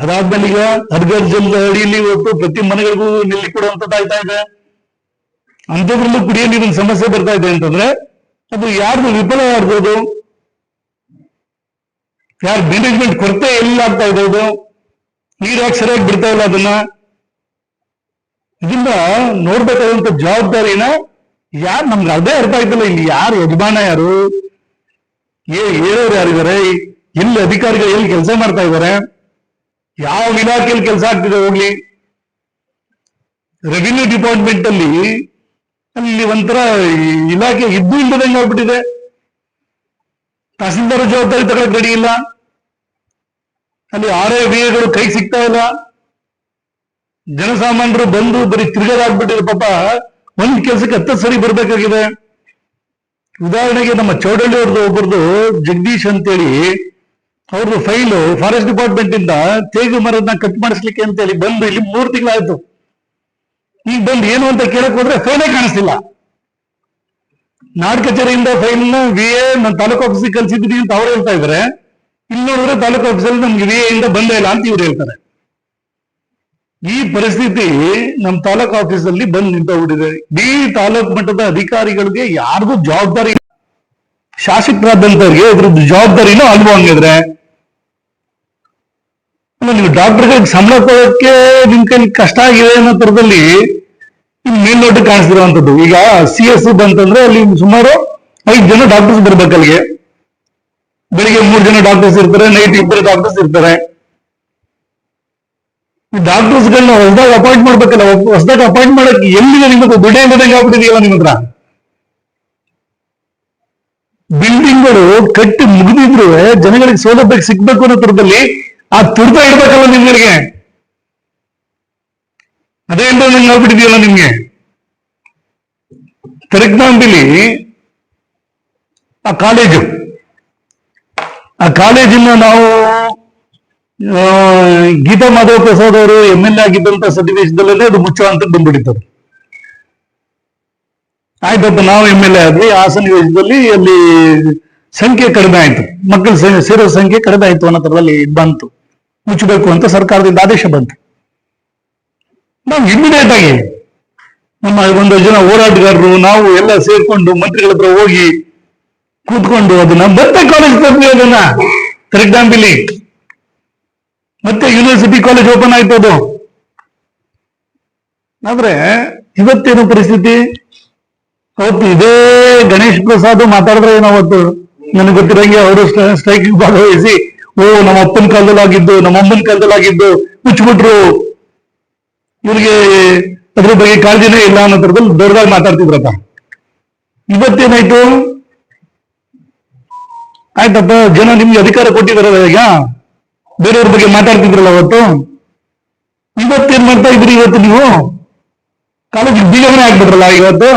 ಅದಾದ್ಮೇಲೆ ಈಗ ಹರ್ಗರ್ ಜಲ್ ಅಡಿಯಲ್ಲಿ ಇವತ್ತು ಪ್ರತಿ ಮನೆಗಳಿಗೂ ನಿಲ್ಲಿ ಕೊಡುವಂತದ್ದಾಗ್ತಾ ಇದೆ. ಅಂಥದ್ರಲ್ಲೂ ಕುಡಿಯೋ ನೀರಿನ ಸಮಸ್ಯೆ ಬರ್ತಾ ಇದೆ ಅಂತಂದ್ರೆ ಅದು ಯಾರ್ದು ವಿಫಲ ಆಗ್ಬೋದು, ಯಾರ ಮ್ಯಾನೇಜ್ಮೆಂಟ್ ಕೊರತೆ ಎಲ್ಲಿ ಆಗ್ತಾ ಇದೆ, ನೀರು ಯಾಕೆ ಸರಿಯಾಗಿ ಬಿಡ್ತಾ ಇಲ್ಲ ಅದನ್ನ. ಇದನ್ನ ನೋಡ್ಬೇಕಾದಂತ ಜವಾಬ್ದಾರಿನ ಯಾರು, ನಮ್ಗೆ ಅದೇ ಅರ್ಥ ಆಯ್ತಲ್ಲ, ಇಲ್ಲಿ ಯಾರು ಯಜಮಾನ, ಯಾರು ಹೇಳೋರು ಯಾರಿದ್ದಾರೆ, ಎಲ್ಲಿ ಅಧಿಕಾರಿಗಳು ಎಲ್ಲಿ ಕೆಲಸ ಮಾಡ್ತಾ ಇದ್ದಾರೆ, ಯಾವ ಇಲಾಖೆಯಲ್ಲಿ ಕೆಲಸ ಆಗ್ತಿದೆ ಹೋಗ್ಲಿ. ರೆವಿನ್ಯೂ ಡಿಪಾರ್ಟ್ಮೆಂಟ್ ಅಲ್ಲಿ ಒಂಥರ ಇಲಾಖೆ ಇದ್ದು ಇಲ್ಲದಂಗೆ ಆಗ್ಬಿಟ್ಟಿದೆ. ತಹಸೀಲ್ದಾರ್ ಜವಾಬ್ದಾರಿ ತಗೊಳಕ್ ರೆಡಿ ಇಲ್ಲ. ಅಲ್ಲಿ RIVAಗಳು ಕೈಗೆ ಸಿಗ್ತಾ ಇಲ್ಲ. ಜನಸಾಮಾನ್ಯರು ಬಂದು ಬರೀ ತಿರ್ಗದಾಗ್ಬಿಟ್ಟಿದೆ. ಪಾಪ ಒಂದ್ ಕೆಲ್ಸಕ್ಕೆ 10 ಸರಿ ಬರ್ಬೇಕಾಗಿದೆ. ಉದಾಹರಣೆಗೆ ನಮ್ಮ ಚೌಡಳ್ಳಿ ಅವ್ರದ್ದು ಒಬ್ಬರದು ಜಗದೀಶ್ ಅಂತೇಳಿ ಅವ್ರದ್ದು ಫೈಲು ಫಾರೆಸ್ಟ್ ಡಿಪಾರ್ಟ್ಮೆಂಟ್ ಇಂದ ತೇಗು ಮರದನ್ನ ಕಟ್ ಮಾಡಿಸ್ಲಿಕ್ಕೆ ಅಂತೇಳಿ ಬಂದು ಇಲ್ಲಿ 3 ತಿಂಗಳಾಯ್ತು. ಈಗ ಬಂದು ಏನು ಅಂತ ಕೇಳಕ್ ಹೋದ್ರೆ ಫೈಲೇ ಕಾಣಿಸ್ತಿಲ್ಲ. ನಾಡ್ ಕಚೇರಿಯಿಂದ ಫೈಲ್ನ VA ನನ್ನ ತಾಲೂಕು ಆಫೀಸಿಗೆ ಕಲ್ಸಿದ್ದೀನಿ ಅಂತ ಅವ್ರು ಹೇಳ್ತಾ ಇದಾರೆ. ಇಲ್ಲಿ ನೋಡಿದ್ರೆ ತಾಲೂಕು ಆಫೀಸಲ್ಲಿ ನಮ್ಗೆ VA ಇಂದ ಬಂದೇ ಇಲ್ಲ ಅಂತ ಇವ್ರು ಹೇಳ್ತಾರೆ. ಈ ಪರಿಸ್ಥಿತಿ ನಮ್ಮ ತಾಲೂಕು ಆಫೀಸಲ್ಲಿ ಬಂದು ನಿಂತೋಗ್ಬಿಟ್ಟಿದೆ. ಇಡೀ ತಾಲೂಕು ಮಟ್ಟದ ಅಧಿಕಾರಿಗಳಿಗೆ ಯಾರಿಗೂ ಜವಾಬ್ದಾರಿ, ಶಾಸಕರಾದಂತವ್ರಿಗೆ ಇದ್ರದ್ದು ಜವಾಬ್ದಾರಿನೂ ಅಲ್ವೋ ಹಂಗಿದ್ರೆ. ನೀವು ಡಾಕ್ಟರ್ಗಳಿಗೆ ಸಂಬಳ ಕೊಡೋಕ್ಕೆ ನಿಮ್ ಕೈಲಿ ಕಷ್ಟ ಆಗಿದೆ ಅನ್ನೋ ತರದಲ್ಲಿ ಮೇಲ್ನೋಟ ಕಾಣಿಸ್ತಿರುವಂತದ್ದು. ಈಗ CS ಬಂತಂದ್ರೆ ಅಲ್ಲಿ ಸುಮಾರು 5 ಜನ ಡಾಕ್ಟರ್ಸ್ ಬರ್ಬೇಕು ಅಲ್ಲಿಗೆ. ಬೆಳಿಗ್ಗೆ 3 ಜನ ಡಾಕ್ಟರ್ಸ್ ಇರ್ತಾರೆ, ನೈಟ್ 2 ಡಾಕ್ಟರ್ಸ್ ಇರ್ತಾರೆ. ಡಾಕ್ಟರ್ಸ್ಗಳನ್ನ ಹೊಸದಾಗ ಅಪಾಯಿಂಟ್ ಮಾಡ್ಬೇಕಲ್ಲ, ಹೊಸದಾಗ ಅಪಾಯಿಂಟ್ ಮಾಡಕ್ಕೆ ಎಲ್ಲಿದೆ ನಿಮಗೆ ದುಡ್ಡೇ ಇಲ್ಲದಂಗೆ ಆಗ್ಬಿಟ್ಟಿದೆಯಲ್ಲ ನಿಮ್ಮ ಹತ್ರ. ಬಿಲ್ಡಿಂಗ್ಗಳು ಕಟ್ಟಿ ಮುಗಿದಿದ್ರು ಜನಗಳಿಗೆ ಸೌಲಭ್ಯ ಸಿಗ್ಬೇಕು ಅನ್ನೋ ತರದಲ್ಲಿ ಆ ತುರ್ತ ಇಡ್ಬೇಕಲ್ಲ ನಿಮ್ಗಳಿಗೆ. ಅದೇ ಇಲ್ಲ ನಂಗೆ ಆಗ್ಬಿಟ್ಟಿದೆಯಲ್ಲ ನಿಮ್ಗೆ. ತೆರಗ್ನಾಂಬಿಲಿ ಆ ಕಾಲೇಜಿನ ನಾವು ಗೀತಾ ಮಾಧವ ಪ್ರಸಾದ್ ಅವರು MLA ಆಗಿದ್ದಂತ ಸನ್ನಿವೇಶದಲ್ಲೇ ಅದು ಮುಚ್ಚೋ ಅಂತ ಬಂದ್ಬಿಟ್ಟಿತ್ತು. ಆಯ್ತಪ್ಪ, ನಾವು MLA ಆದ್ವಿ. ಆ ಸನ್ನಿವೇಶದಲ್ಲಿ ಅಲ್ಲಿ ಸಂಖ್ಯೆ ಕಡಿಮೆ ಆಯ್ತು, ಮಕ್ಕಳು ಸೇರೋ ಸಂಖ್ಯೆ ಕಡಿಮೆ ಆಯ್ತು ಅನ್ನೋ ತರದಲ್ಲಿ ಬಂತು. ಮುಚ್ಚಬೇಕು ಅಂತ ಸರ್ಕಾರದಿಂದ ಆದೇಶ ಬಂತು. ನಾವು ಇಮಿಡಿಯೇಟ್ ಆಗಿ ನಮ್ಮ 1 ಜನ ಹೋರಾಟಗಾರರು ನಾವು ಎಲ್ಲ ಸೇರ್ಕೊಂಡು ಮಂತ್ರಿಗಳ ಹತ್ರ ಹೋಗಿ ಕೂತ್ಕೊಂಡು ಅದನ್ನ ಮತ್ತೆ ಕಾಲೇಜ್ ತಂದ್ವಿ. ಅದನ್ನ ತೆರಗ್ನಾಂಬಿಲಿ ಮತ್ತೆ ಯೂನಿವರ್ಸಿಟಿ ಕಾಲೇಜ್ ಓಪನ್ ಆಯ್ತು ಅದು. ಆದ್ರೆ ಇವತ್ತೇನು ಪರಿಸ್ಥಿತಿ? ಅವತ್ತು ಇದೇ ಗಣೇಶ್ ಪ್ರಸಾದ್ ಮಾತಾಡಿದ್ರೆ ಏನೋ ಅವತ್ತು ನನಗೆ ಗೊತ್ತಿರಂಗೆ ಅವರು ಸ್ಟ್ರೈಕ್ ಭಾಗವಹಿಸಿ, ನಮ್ಮ ಅಪ್ಪನ ಕಾಲದಲ್ಲಿ ಆಗಿದ್ದು, ನಮ್ಮ ಅಮ್ಮನ ಕಾಲದಲ್ಲಿ ಆಗಿದ್ದು ಮುಚ್ಚಿಬಿಟ್ರು, ಇವ್ರಿಗೆ ಅದ್ರ ಬಗ್ಗೆ ಕಾಳಜಿನೇ ಇಲ್ಲ ಅನ್ನೋ ತರದಲ್ಲಿ ದೊಡ್ಡದಾಗಿ ಮಾತಾಡ್ತಿದ್ರಪ್ಪ. ಇವತ್ತೇನಾಯ್ತು? ಆಯ್ತಪ್ಪ, ಜನ ನಿಮ್ಗೆ ಅಧಿಕಾರ ಕೊಟ್ಟಿದಾರಲ್ಲ, ಈಗ ಬೇರೆಯವ್ರ ಬಗ್ಗೆ ಮಾತಾಡ್ತಿದ್ರಲ್ಲ ಅವತ್ತು. ಇವತ್ತೇನ್ ಮಾಡ್ತಾ ಇದ್ರಿ? ಇವತ್ತು ನೀವು ಕಾಲೇಜ್ ಬೀಗನೇ ಆಗ್ಬಿಟ್ರಲ್ಲ. ಇವತ್ತು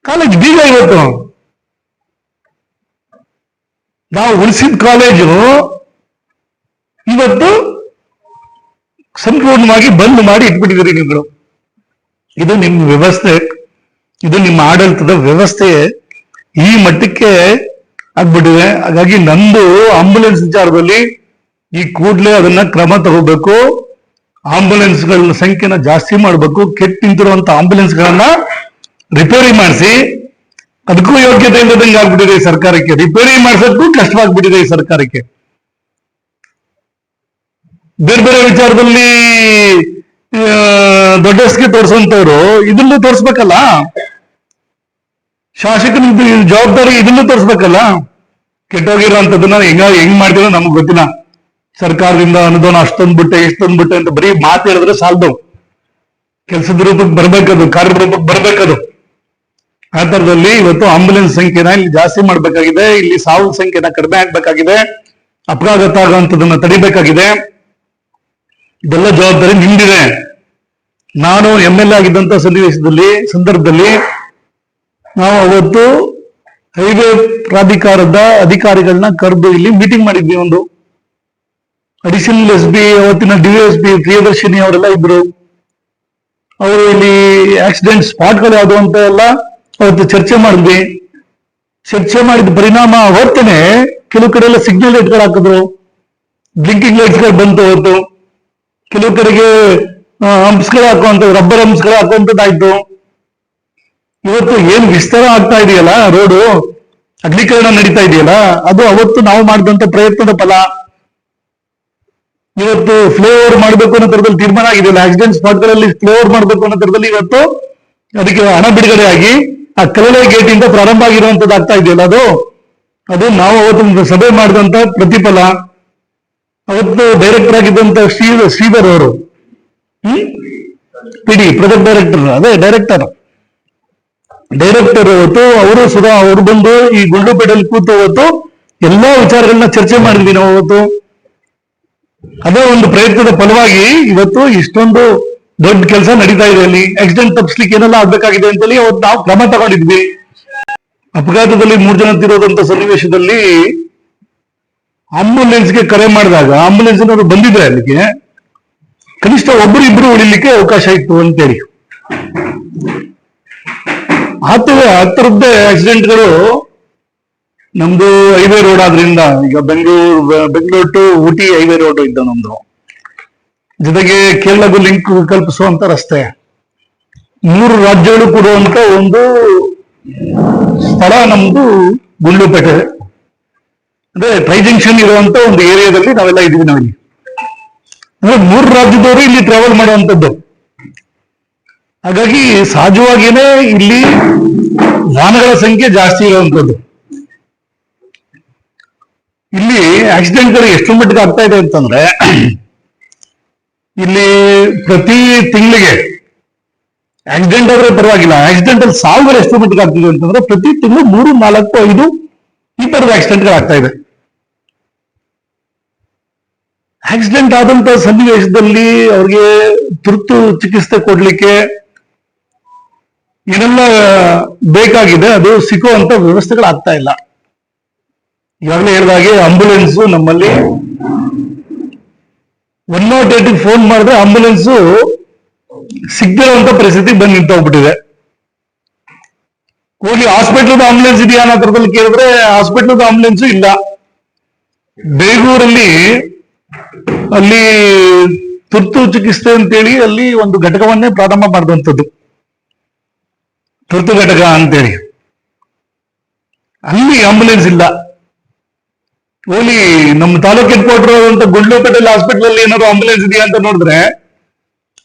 ಕಾಲೇಜ್ ಬೀಗ. ಇವತ್ತು ನಾವು ಉಳಿಸಿದ ಕಾಲೇಜು ಇವತ್ತು ಸಂಪೂರ್ಣವಾಗಿ ಬಂದ್ ಮಾಡಿ ಇಟ್ಬಿಟ್ಟಿದ್ದೀರಿ ನೀವು. ಇದು ನಿಮ್ಮ ವ್ಯವಸ್ಥೆ, ಇದು ನಿಮ್ಮ ಆಡಳಿತದ ವ್ಯವಸ್ಥೆ ಈ ಮಟ್ಟಕ್ಕೆ ಆಗ್ಬಿಟ್ಟಿದೆ. ಹಾಗಾಗಿ ನಂದು ಆಂಬುಲೆನ್ಸ್ ವಿಚಾರದಲ್ಲಿ ಈ ಕೂಡಲೇ ಅದನ್ನ ಕ್ರಮ ತಗೋಬೇಕು. ಆಂಬುಲೆನ್ಸ್ಗಳ ಸಂಖ್ಯೆನ ಜಾಸ್ತಿ ಮಾಡಬೇಕು. ಕೆಟ್ಟ ನಿಂತಿರುವಂತ ಆಂಬುಲೆನ್ಸ್ಗಳನ್ನ ರಿಪೇರಿ ಮಾಡಿಸಿ, ಅದಕ್ಕೂ ಯೋಗ್ಯತೆ ಇಲ್ಲದಂಗೆ ಆಗ್ಬಿಟ್ಟಿದೆ ಸರ್ಕಾರಕ್ಕೆ. ರಿಪೇರಿ ಮಾಡಿಸೋದಕ್ಕೂ ಕಷ್ಟವಾಗ್ಬಿಟ್ಟಿದೆ ಈ ಸರ್ಕಾರಕ್ಕೆ. ಬೇರೆ ಬೇರೆ ವಿಚಾರದಲ್ಲಿ ದೊಡ್ಡಸ್ಗೆ ತೋರಿಸುವಂತವ್ರು ಇದನ್ನು ತೋರಿಸ್ಬೇಕಲ್ಲ. ಶಾಸಕನ ಜವಾಬ್ದಾರಿ ಇದನ್ನು ತೋರಿಸ್ಬೇಕಲ್ಲ. ಕೆಟ್ಟೋಗಿರೋಂಥದ್ದನ್ನ ಹೆಂಗ್ ಮಾಡ್ತೀರೋ ನಮ್ಗೆ ಗೊತ್ತಿಲ್ಲ. ಸರ್ಕಾರದಿಂದ ಅನುದಾನ ಅಷ್ಟೊಂದು ಬಿಟ್ಟೆ ಇಷ್ಟೊಂದು ಬಿಟ್ಟೆ ಅಂತ ಬರೀ ಮಾತು ಹೇಳಿದ್ರೆ ಸಾಲದು. ಕೆಲಸದ ರೂಪಕ್ಕೆ ಬರ್ಬೇಕದು, ಕಾರ್ಯರೂಪಕ್ಕೆ ಬರ್ಬೇಕದು. ಆ ತರದಲ್ಲಿ ಇವತ್ತು ಆಂಬುಲೆನ್ಸ್ ಸಂಖ್ಯೆನ ಇಲ್ಲಿ ಜಾಸ್ತಿ ಮಾಡ್ಬೇಕಾಗಿದೆ. ಇಲ್ಲಿ ಸಾವು ಸಂಖ್ಯೆನ ಕಡಿಮೆ ಆಗ್ಬೇಕಾಗಿದೆ. ಅಪಘಾತ ಆಗುವಂಥದ್ದನ್ನ ತಡಿಬೇಕಾಗಿದೆ. ಇದೆಲ್ಲ ಜವಾಬ್ದಾರಿ ನಿಮ್ದಿದೆ. ನಾನು MLA ಆಗಿದ್ದಂತ ಸಂದರ್ಭದಲ್ಲಿ ನಾವು ಅವತ್ತು ಹೈವೇ ಪ್ರಾಧಿಕಾರದ ಅಧಿಕಾರಿಗಳನ್ನ ಕರೆದು ಇಲ್ಲಿ ಮೀಟಿಂಗ್ ಮಾಡಿದ್ವಿ. ಒಂದು ಅಡಿಷನಲ್ SB, ಅವತ್ತಿನ DSP ಪ್ರಿಯದರ್ಶಿನಿ ಅವರೆಲ್ಲ ಇದ್ರು. ಅವರು ಇಲ್ಲಿ ಆಕ್ಸಿಡೆಂಟ್ ಸ್ಪಾಟ್ಗಳು ಯಾವುದು ಅಂತ ಎಲ್ಲ ಅವತ್ತು ಚರ್ಚೆ ಮಾಡಿದ್ವಿ. ಚರ್ಚೆ ಮಾಡಿದ ಪರಿಣಾಮ ಅವತ್ತೇನೆ ಕೆಲವು ಕಡೆ ಎಲ್ಲ ಸಿಗ್ನಲ್ ಲೈಟ್ಗಳು ಹಾಕಿದ್ರು, ಬ್ಲಿಂಕಿಂಗ್ ಲೈಟ್ಸ್ಗಳು ಬಂತು. ಅವತ್ತು ಕೆಲವು ಕಡೆಗೆ ಹಂಪ್ಸ್ಗಳು ಹಾಕುವಂಥದ್ದು, ರಬ್ಬರ್ ಹಂಪ್ಸ್ಗಳು ಹಾಕುವಂಥದ್ದಾಯ್ತು. ಇವತ್ತು ಏನ್ ವಿಸ್ತಾರ ಆಗ್ತಾ ಇದೆಯಲ್ಲ, ರೋಡು ಅಗಲೀಕರಣ ನಡೀತಾ ಇದೆಯಲ್ಲ, ಅದು ಅವತ್ತು ನಾವು ಮಾಡಿದಂತ ಪ್ರಯತ್ನದ ಫಲ. ಇವತ್ತು ಫ್ಲೈಓವರ್ ಮಾಡಬೇಕು ಅನ್ನೋ ತರದಲ್ಲಿ ತೀರ್ಮಾನ ಆಗಿದೆಯಲ್ಲ, ಆಕ್ಸಿಡೆಂಟ್ ಸ್ಪಾಟ್ಗಳಲ್ಲಿ ಫ್ಲೈಓವರ್ ಮಾಡಬೇಕು ಅನ್ನೋ ತರದಲ್ಲಿ ಇವತ್ತು ಅದಕ್ಕೆ ಹಣ ಬಿಡುಗಡೆ ಆಗಿ ಆ ಕಲಲೆ ಗೇಟ್ ಇಂದ ಪ್ರಾರಂಭ ಆಗಿರುವಂತದ್ದು ಆಗ್ತಾ ಇದೆಯಲ್ಲ, ಅದು ನಾವು ಅವತ್ತು ಸಭೆ ಮಾಡಿದಂತ ಪ್ರತಿಫಲ. ಅವತ್ತು ಡೈರೆಕ್ಟರ್ ಆಗಿದ್ದಂತ ಶ್ರೀಧರ್ ಅವರು, PD ಪ್ರಾಜೆಕ್ಟ್ ಡೈರೆಕ್ಟರ್, ಅದೇ ಡೈರೆಕ್ಟರ್ ಅವತ್ತು ಅವರು ಸುಧಾ ಅವರು ಬಂದು ಈ ಗುಂಡ್ಲುಪೇಟೆಯಲ್ಲಿ ಕೂತು ಅವತ್ತು ಎಲ್ಲಾ ವಿಚಾರಗಳನ್ನ ಚರ್ಚೆ ಮಾಡಿದ್ವಿ ನಾವು ಅವತ್ತು. ಅದೇ ಒಂದು ಪ್ರಯತ್ನದ ಫಲವಾಗಿ ಇವತ್ತು ಇಷ್ಟೊಂದು ದೊಡ್ಡ ಕೆಲಸ ನಡೀತಾ ಇದೆ ಅಲ್ಲಿ. ಆಕ್ಸಿಡೆಂಟ್ ತಪ್ಪಿಸ್ಲಿಕ್ಕೆ ಏನೆಲ್ಲ ಆಗ್ಬೇಕಾಗಿದೆ ಅಂತೇಳಿ ಅವತ್ತು ನಾವು ಕ್ರಮ ತಗೊಂಡಿದ್ವಿ. ಅಪಘಾತದಲ್ಲಿ 3 ಜನ ತಿರೋದಂತ ಸನ್ನಿವೇಶದಲ್ಲಿ ಆಂಬುಲೆನ್ಸ್ಗೆ ಕರೆ ಮಾಡಿದಾಗ ಆಂಬುಲೆನ್ಸ್ನವರು ಬಂದಿದ್ರೆ ಅಲ್ಲಿಗೆ ಕನಿಷ್ಠ ಒಬ್ಬರು ಇಬ್ರು ಉಳಿಲಿಕ್ಕೆ ಅವಕಾಶ ಇತ್ತು ಅಂತೇಳಿ. ಹತ್ತರದ್ದೇ ಆಕ್ಸಿಡೆಂಟ್ಗಳು ನಮ್ದು ಹೈವೇ ರೋಡ್ ಆದ್ರಿಂದ, ಈಗ Bengaluru to Ooty highway road ಇದ್ದ ನಮ್ದು, ಜೊತೆಗೆ ಕೇರಳಗೂ ಲಿಂಕ್ ಕಲ್ಪಿಸುವಂತ ರಸ್ತೆ, 3 ರಾಜ್ಯಗಳು ಕೊಡುವಂತ ಒಂದು ಸ್ಥಳ ನಮ್ದು ಗುಂಡ್ಲುಪೇಟೆ, ಅಂದ್ರೆ ಟ್ರೈ ಜಂಕ್ಷನ್ ಇರುವಂತ ಒಂದು ಏರಿಯಾದಲ್ಲಿ ನಾವೆಲ್ಲ ಇದೀವಿ. ನಾವಿಲ್ಲಿ 3 ರಾಜ್ಯದವರು ಇಲ್ಲಿ ಟ್ರಾವೆಲ್ ಮಾಡುವಂತದ್ದು. ಹಾಗಾಗಿ ಸಹಜವಾಗಿಯೇ ಇಲ್ಲಿ ವಾಹನಗಳ ಸಂಖ್ಯೆ ಜಾಸ್ತಿ ಇರುವಂತದ್ದು. ಇಲ್ಲಿ ಆಕ್ಸಿಡೆಂಟ್ಗಳು ಎಷ್ಟು ಮಟ್ಟಿಗೆ ಆಗ್ತಾ ಇದೆ ಅಂತಂದ್ರೆ, ಇಲ್ಲಿ ಪ್ರತಿ ತಿಂಗಳಿಗೆ ಆಕ್ಸಿಡೆಂಟ್ ಆದ್ರೆ ಪರವಾಗಿಲ್ಲ, ಆಕ್ಸಿಡೆಂಟ್ ಅಲ್ಲಿ ಸಾವುಗಳು ಎಷ್ಟು ಮಟ್ಟಿಗೆ ಆಗ್ತಿದೆ ಅಂತಂದ್ರೆ ಪ್ರತಿ ತಿಂಗಳು 3, 4, 5 ಈ ತರದ ಆಕ್ಸಿಡೆಂಟ್ಗಳು ಆಗ್ತಾ ಇದೆ. ಆಕ್ಸಿಡೆಂಟ್ ಆದಂತ ಸನ್ನಿವೇಶದಲ್ಲಿ ಅವ್ರಿಗೆ ತುರ್ತು ಚಿಕಿತ್ಸೆ ಕೊಡ್ಲಿಕ್ಕೆ ಏನೆಲ್ಲ ಬೇಕಾಗಿದೆ ಅದು ಸಿಕ್ಕುವಂತ ವ್ಯವಸ್ಥೆಗಳಾಗ್ತಾ ಇಲ್ಲ. ಈಗಾಗಲೇ ಹೇಳಿದಾಗೆ ಆಂಬುಲೆನ್ಸ್ ನಮ್ಮಲ್ಲಿ 108ಗೆ ಫೋನ್ ಮಾಡಿದ್ರೆ ಆಂಬುಲೆನ್ಸ್ ಸಿಗದಿರುವಂತ ಪರಿಸ್ಥಿತಿ ಬಂದು ನಿಂತೋಗ್ಬಿಟ್ಟಿದೆ. ಹೋಗಿ ಹಾಸ್ಪಿಟಲ್ ಆಂಬುಲೆನ್ಸ್ ಇದೆಯಾ ಅನ್ನೋ ಥರದಲ್ಲಿ ಕೇಳಿದ್ರೆ ಹಾಸ್ಪಿಟಲ್ ಆಂಬುಲೆನ್ಸ್ ಇಲ್ಲ. ಬೇಗೂರಲ್ಲಿ ಅಲ್ಲಿ ತುರ್ತು ಚಿಕಿತ್ಸೆ ಅಂತೇಳಿ ಅಲ್ಲಿ ಒಂದು ಘಟಕವನ್ನೇ ಪ್ರಾರಂಭ ಮಾಡಿದಂಥದ್ದು, ತುರ್ತು ಘಟಕ ಅಂತೇಳಿ. ಅಲ್ಲಿ ಆಂಬುಲೆನ್ಸ್ ಇಲ್ಲ. ಓಲಿ ನಮ್ಮ ತಾಲೂಕ್ ಹೆಡ್ ಕ್ವಾರ್ಟರ್ ಅಂತ ಗುಂಡ್ಲುಪೇಟೆ ಹಾಸ್ಪಿಟಲ್ ಅಲ್ಲಿ ಏನಾದ್ರು ಆಂಬುಲೆನ್ಸ್ ಇದೆಯಾ ಅಂತ ನೋಡಿದ್ರೆ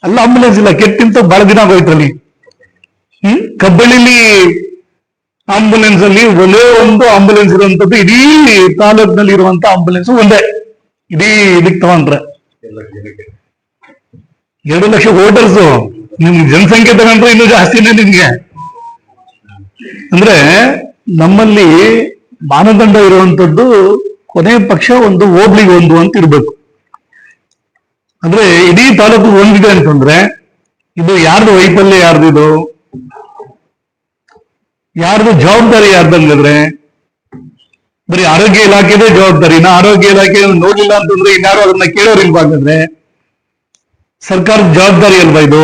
ಅಲ್ಲ ಆಂಬುಲೆನ್ಸ್ ಇಲ್ಲ. ಕೆಟ್ಟಿಂತ ಬಹಳ ದಿನ ಆಗೋಯ್ತಲ್ಲಿ. ಕಬ್ಬಳ್ಳಿಲಿ ಆಂಬುಲೆನ್ಸ್ ಅಲ್ಲಿ ಒಂದೇ ಒಂದು ಆಂಬುಲೆನ್ಸ್ ಇರುವಂತದ್ದು ಇಡೀ ತಾಲೂಕಿನಲ್ಲಿ ಇರುವಂತ ಆಂಬುಲೆನ್ಸ್ ಒಂದೇ. ಇಡೀ ಇದಕ್ಕೆ ತಗೊಂಡ್ರೆ 2 ಲಕ್ಷ ವೋಟರ್ಸ್, ನಿಮ್ಗೆ ಜನಸಂಖ್ಯೆ ತಗೊಂಡ್ರೆ ಇನ್ನೂ ಜಾಸ್ತಿನೇ ನಿಮ್ಗೆ. ಅಂದ್ರೆ ನಮ್ಮಲ್ಲಿ ಮಾನದಂಡ ಇರುವಂತದ್ದು ಕೊನೆ ಪಕ್ಷ ಒಂದು ಹೋಬ್ಳಿಗೆ 1 ಅಂತ ಇರ್ಬೇಕು. ಅಂದ್ರೆ ಇಡೀ ತಾಲೂಕು ಒಂದಿದೆ ಅಂತಂದ್ರೆ ಇದು ಯಾರ್ದು ವೈಫಲ್ಯ, ಯಾರ್ದಿದು, ಯಾರ್ದು ಜವಾಬ್ದಾರಿ ಯಾರ್ದಂಗಾದ್ರೆ ಬರೀ ಆರೋಗ್ಯ ಇಲಾಖೆದೇ ಜವಾಬ್ದಾರಿನ? ಆರೋಗ್ಯ ಇಲಾಖೆ ನೋಡಿಲ್ಲ ಅಂತಂದ್ರೆ ಇನ್ಯಾರು ಅದನ್ನ ಕೇಳೋರಿಲ್ವಾಗಂದ್ರೆ ಸರ್ಕಾರದ ಜವಾಬ್ದಾರಿ ಅಲ್ವಾ ಇದು?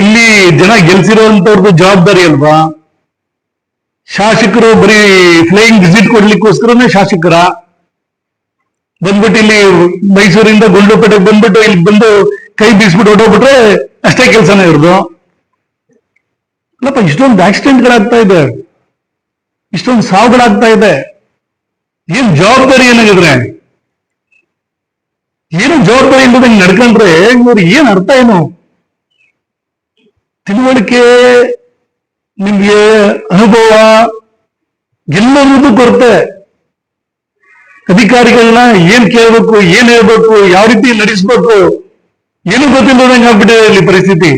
ಇಲ್ಲಿ ಜನ ಗೆಲ್ಸಿರೋಂಥವ್ರದ್ದು ಜವಾಬ್ದಾರಿ ಅಲ್ವಾ? ಶಾಸಕರು ಬರೀ ಫ್ಲೈಯಿಂಗ್ ವಿಸಿಟ್ ಕೊಡ್ಲಿಕ್ಕೋಸ್ಕರನೇ ಶಾಸಕರ ಬಂದ್ಬಿಟ್ಟು ಇಲ್ಲಿ ಮೈಸೂರಿಂದ ಗುಂಡ್ಲುಪೇಟೆಗೆ ಬಂದ್ಬಿಟ್ಟು ಇಲ್ಲಿ ಬಂದು ಕೈ ಬೀಸ್ಬಿಟ್ಟು ಹೊಡೋಗ್ಬಿಟ್ರೆ ಅಷ್ಟೇ ಕೆಲಸನೇ ಇರೋದು. ಅಲ್ಲಪ್ಪ, ಇಷ್ಟೊಂದು ಆಕ್ಸಿಡೆಂಟ್ಗಳಾಗ್ತಾ ಇದೆ, ಇಷ್ಟೊಂದು ಸಾವುಗಳಾಗ್ತಾ ಇದೆ. ಏನ್ ಜವಾಬ್ದಾರಿ ಏನಾಗಿದ್ರೆ? ಏನು ಜವಾಬ್ದಾರಿ ಇಲ್ಲದಂಗೆ ನಡ್ಕೊಂಡ್ರೆ ಇವ್ರು ಏನ್ ಅರ್ಥ ಏನು? ತಿಳುವಳಿಕೆ, ನಿಮ್ಗೆ ಅನುಭವ ಎಲ್ಲರಿಗೂ ಕೊರತೆ. ಅಧಿಕಾರಿಗಳನ್ನ ಏನ್ ಕೇಳ್ಬೇಕು, ಏನ್ ಹೇಳ್ಬೇಕು, ಯಾವ ರೀತಿ ನಡೆಸ್ಬೇಕು ಏನು ಗೊತ್ತಿಲ್ಲದಂಗೆ ಆಗ್ಬಿಟ್ಟಿದೆ ಇಲ್ಲಿ ಪರಿಸ್ಥಿತಿ.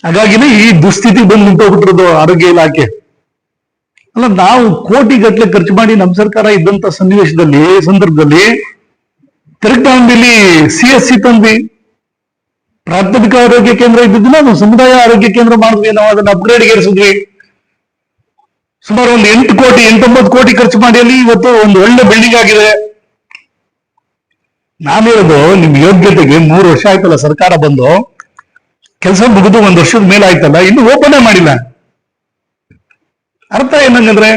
ಹಾಗಾಗಿನೇ ಈ ದುಸ್ಥಿತಿ ಬಂದು ನಿಂತೋಗ್ಬಿಟ್ಟಿರೋದು ಆರೋಗ್ಯ ಇಲಾಖೆ. ಅಲ್ಲ, ನಾವು ಕೋಟಿ ಗಟ್ಟಲೆ ಖರ್ಚು ಮಾಡಿ ನಮ್ಮ ಸರ್ಕಾರ ಇದ್ದಂತ ಸಂದರ್ಭದಲ್ಲಿ ತಿರುಗ್ತಾಂಬಿಲಿ CSC ತಂದ್ವಿ, ಪ್ರಾಥಮಿಕ ಆರೋಗ್ಯ ಕೇಂದ್ರ ಇದ್ದಿದ್ದನ್ನ ನಾವು ಸಮುದಾಯ ಆರೋಗ್ಯ ಕೇಂದ್ರ ಮಾಡಿದ್ವಿ. ನಾವು ಅದನ್ನ ಅಪ್ಗ್ರೇಡ್ ಏರಿಸಿದ್ವಿ. ಸುಮಾರು ಒಂದು 8 ಕೋಟಿ 8-9 ಕೋಟಿ ಖರ್ಚು ಮಾಡಿ ಅಲ್ಲಿ ಇವತ್ತು ಒಂದು ಒಳ್ಳೆ ಬಿಲ್ಡಿಂಗ್ ಆಗಿದೆ. ನಾನಿರೋದು ನಿಮ್ ಯೋಗ್ಯತೆಗೆ 3 ವರ್ಷ ಆಯ್ತಲ್ಲ ಸರ್ಕಾರ ಬಂದು, ಕೆಲಸ ಮುಗಿದು 1 ವರ್ಷದ ಮೇಲೆ ಆಯ್ತಲ್ಲ, ಇನ್ನು ಓಪನ್ ಮಾಡಿಲ್ಲ. ಅರ್ಥ ಏನಂಗಂದ್ರೆ